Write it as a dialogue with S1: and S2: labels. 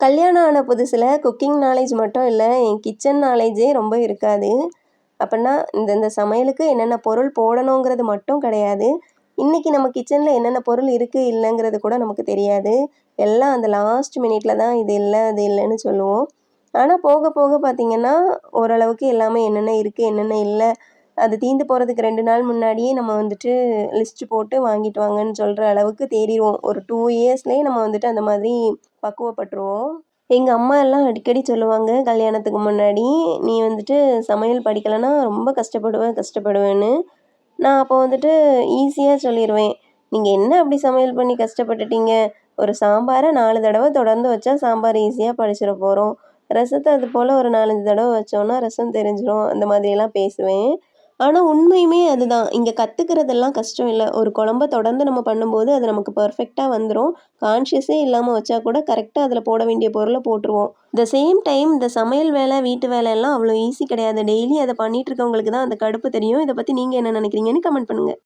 S1: கல்யாணம் ஆன புதுசுல குக்கிங் நாலேட்ஜ் மட்டும் இல்ல, என் கிச்சன் நாலேட்ஜே ரொம்ப இருக்காது. அப்பன்னா இந்த இந்த சமையலுக்கு என்னென்ன பொருள் போடணுங்கிறது மட்டும் கிடையாது. இன்னைக்கு நம்ம கிச்சன்ல என்னென்ன பொருள் இருக்கு, இல்லங்கிறது கூட நமக்கு தெரியாது. எல்லாம் அந்த லாஸ்ட் மினிட்ல தான் இது இல்ல, அது இல்லன்னு சொல்லுவோம். ஆனா போக போக பார்த்தீங்கன்னா, ஓரளவுக்கு எல்லாமே என்னென்ன இருக்கு, என்னென்ன இல்ல, அது தீந்து போறதுக்கு 2 நாள் முன்னாடியே நம்ம வந்துட்டு லிஸ்ட் போட்டு வாங்கிட்டு வாங்கன்னு சொல்ற அளவுக்கு தேறிருவோம். ஒரு 2 இயர்ஸ்லயே நம்ம வந்துட்டு அந்த மாதிரி பக்குவப்பட்டுருவோம். எங்க அம்மா எல்லாம் அடிக்கடி சொல்லுவாங்க, கல்யாணத்துக்கு முன்னாடி, "நீ வந்துட்டு சமையல் படிக்கலன்னா ரொம்ப கஷ்டப்படுவ, கஷ்டப்படுவேன்னு." நான் அப்போ வந்துட்டு ஈஸியா சொல்லிருவேன். "நீங்க என்ன அப்படி சமையல் பண்ணி கஷ்டப்பட்டுட்டீங்க? ஒரு சாம்பார 4 தடவ தொடர்ந்து வச்சா சாம்பார் ஈஸியா படிச்சிட போறோம். ரசத்த அது போல ஒரு 4, 5 தடவ வச்சோம்னா ரசம் தெரிஞ்சிரும்." அந்த மாதிரியெல்லாம் பேசுவேன். ஆனா உண்மையுமே அதுதான். இங்க கத்துக்கிறதெல்லாம் கஷ்டம் இல்ல. ஒரு குழம்ப தொடர்ந்து நம்ம பண்ணும்போது, அது நமக்கு பெர்ஃபெக்ட்டா வந்துரும். கான்ஷியஸே இல்லாம வச்சா கூட கரெக்ட்டா அதில போட வேண்டிய பொருள போட்டுருவோம். த சேம் டைம் இந்த சமையல் வேலை, வீட்டு வேலையெல்லாம் அவ்வளோ ஈஸி கிடையாது. டெய்லி அத பண்ணிட்டு இருக்கவங்களுக்கு தான் அந்த கடுப்பு தெரியும். இத பத்தி நீங்க என்ன நினைக்கிறீங்கன்னு கமெண்ட் பண்ணுங்க.